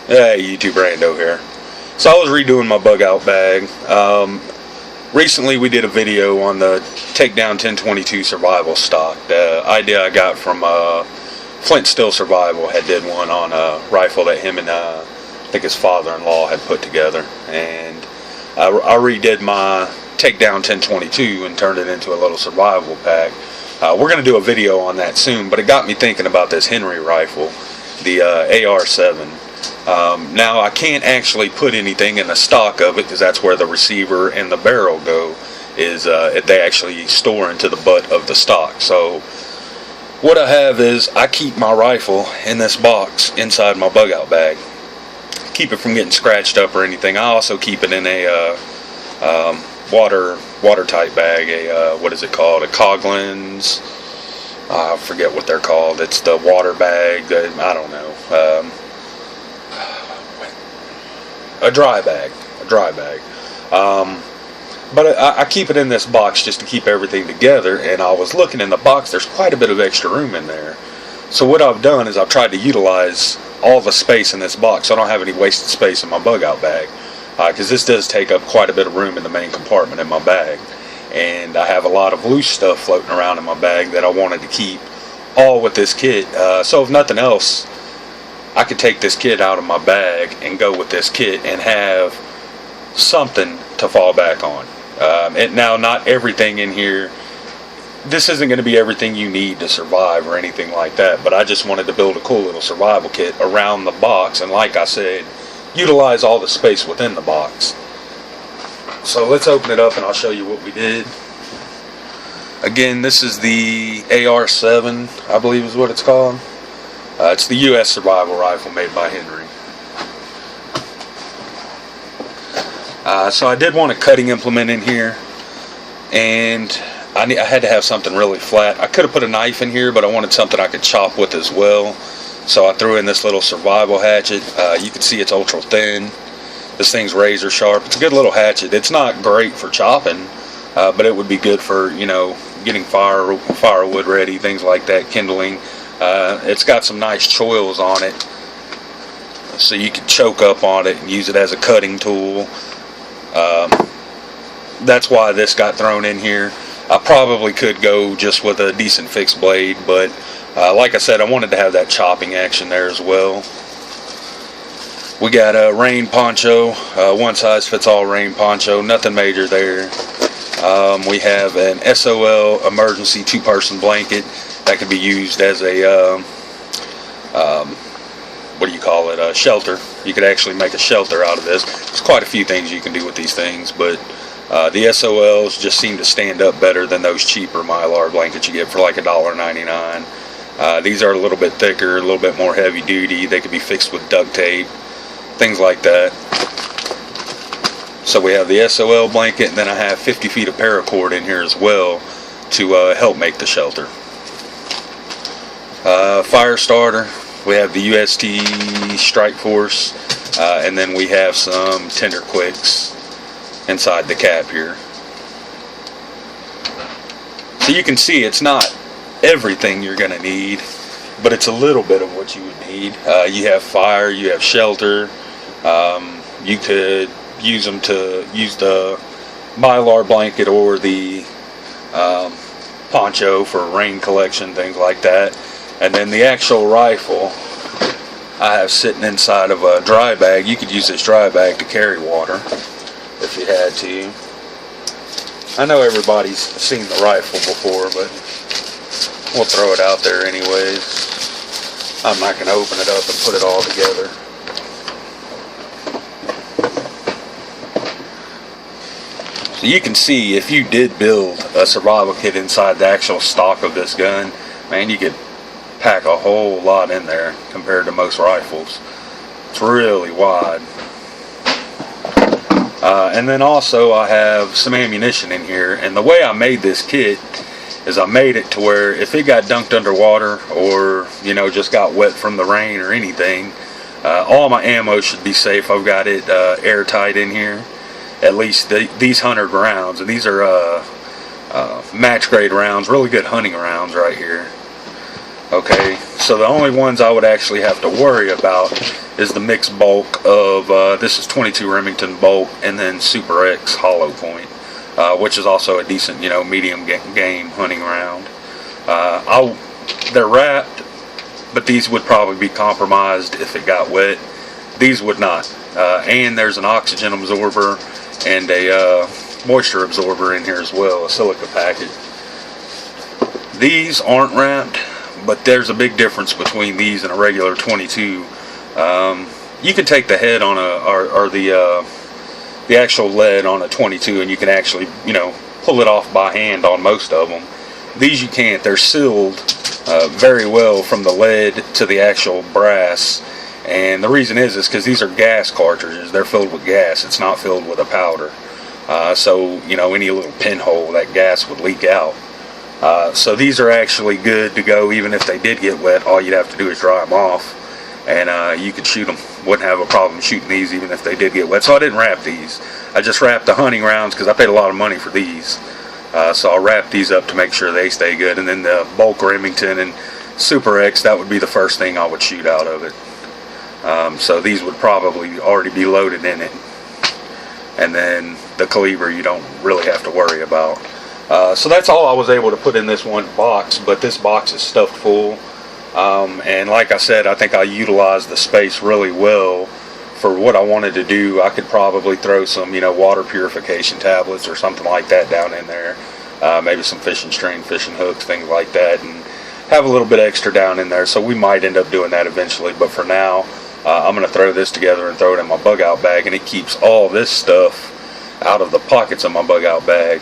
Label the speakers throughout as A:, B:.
A: Hey, YouTube Rando here. So I was redoing my bug out bag. Recently we did a video on the Takedown 1022 survival stock. The idea I got from Flint Steel Survival had did one on a rifle that him and I think his father-in-law had put together. And I redid my Takedown 1022 and turned it into a little survival pack. We're going to do a video on that soon, but it got me thinking about this Henry rifle, the ar-7. Now I can't actually put anything in the stock of it because that's where the receiver and the barrel go, is they actually store into the butt of the stock. So what I have is I keep my rifle in this box inside my bug out bag, keep it from getting scratched up or anything. I also keep it in a watertight bag, what is it called, a Coughlin's, I forget what they're called. It's the water bag, I don't know, a dry bag. But I keep it in this box just to keep everything together, and I was looking in the box, there's quite a bit of extra room in there. So what I've done is I've tried to utilize all the space in this box so I don't have any wasted space in my bug out bag, because this does take up quite a bit of room in the main compartment in my bag, and I have a lot of loose stuff floating around in my bag that I wanted to keep all with this kit. So if nothing else, I could take this kit out of my bag and go with this kit and have something to fall back on. And now, not everything in here, this isn't going to be everything you need to survive or anything like that, but I just wanted to build a cool little survival kit around the box, and like I said, utilize all the space within the box. So let's open it up and I'll show you what we did. Again, this is the ar-7, I believe is what it's called. It's the U.S. survival rifle made by Henry. So I did want a cutting implement in here, and I had to have something really flat. I could have put a knife in here, but I wanted something I could chop with as well. So I threw in this little survival hatchet. You can see it's ultra thin. This thing's razor sharp. It's a good little hatchet. It's not great for chopping, but it would be good for, you know, getting firewood ready, things like that, kindling. It's got some nice choils on it, so you can choke up on it and use it as a cutting tool. That's why this got thrown in here. I probably could go just with a decent fixed blade, but like I said, I wanted to have that chopping action there as well. We got a rain poncho, one size fits all rain poncho, nothing major there. We have an SOL emergency 2-person blanket that could be used as a what do you call it, a shelter. You could actually make a shelter out of this. There's quite a few things you can do with these things, but the SOLs just seem to stand up better than those cheaper Mylar blankets you get for like $1.99. These are a little bit thicker, a little bit more heavy duty. They could be fixed with duct tape, things like that. So we have the SOL blanket, and then I have 50 feet of paracord in here as well to help make the shelter. Fire starter, we have the UST Strike Force, and then we have some Tender Quicks inside the cap here. So you can see it's not everything you're going to need, but it's a little bit of what you would need. You have fire, you have shelter. You could use them to use the Mylar blanket or the poncho for rain collection, things like that. And then the actual rifle I have sitting inside of a dry bag. You could use this dry bag to carry water if you had to. I know everybody's seen the rifle before, but we'll throw it out there anyways. I'm not going to open it up and put it all together. So you can see, if you did build a survival kit inside the actual stock of this gun, man, you could pack a whole lot in there compared to most rifles. It's really wide. And then also I have some ammunition in here, and the way I made this kit is I made it to where if it got dunked underwater or, you know, just got wet from the rain or anything, all my ammo should be safe. I've got it airtight in here, at least these 100 rounds, and these are match grade rounds, really good hunting rounds right here. Okay, So the only ones I would actually have to worry about is the mixed bulk of, this is 22 Remington bolt, and then Super X hollow point, which is also a decent, medium game hunting round. They're wrapped, but these would probably be compromised if it got wet. These would not. And there's an oxygen absorber and a moisture absorber in here as well, a silica packet. These aren't wrapped, but there's a big difference between these and a regular 22. You can take the head on or the actual lead on a 22, and you can actually, pull it off by hand on most of them. These you can't. They're sealed very well from the lead to the actual brass, and the reason is because these are gas cartridges. They're filled with gas. It's not filled with a powder. So any little pinhole, that gas would leak out. So these are actually good to go even if they did get wet. All you'd have to do is dry them off, and you could shoot them. Wouldn't have a problem shooting these even if they did get wet. So I didn't wrap these. I just wrapped the hunting rounds because I paid a lot of money for these. So I'll wrap these up to make sure they stay good. And then the bulk Remington and Super X, that would be the first thing I would shoot out of it. So these would probably already be loaded in it. And then the caliber you don't really have to worry about. So that's all I was able to put in this one box, but this box is stuffed full. And like I said, I think I utilized the space really well for what I wanted to do. I could probably throw some, water purification tablets or something like that down in there. Maybe some fishing string, fishing hooks, things like that, and have a little bit extra down in there. So we might end up doing that eventually, but for now, I'm going to throw this together and throw it in my bug out bag, and it keeps all this stuff out of the pockets of my bug out bag.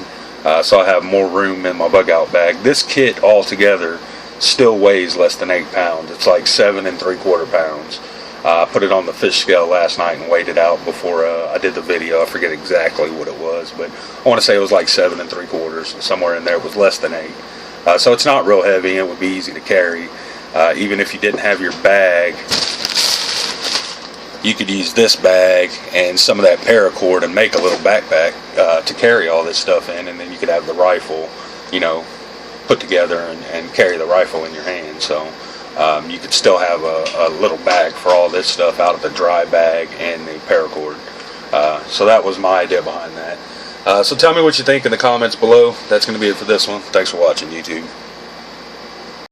A: So I have more room in my bug out bag. This kit altogether still weighs less than 8 pounds. It's like 7 3/4 pounds. I put it on the fish scale last night and weighed it out before I did the video. I forget exactly what it was, but I want to say it was like 7 3/4, somewhere in there. It was less than 8. So it's not real heavy. It would be easy to carry. Even if you didn't have your bag, you could use this bag and some of that paracord and make a little backpack to carry all this stuff in, and then you could have the rifle, put together and carry the rifle in your hand. So you could still have a little bag for all this stuff out of the dry bag and the paracord. So that was my idea behind that. So tell me what you think in the comments below. That's going to be it for this one. Thanks for watching, YouTube.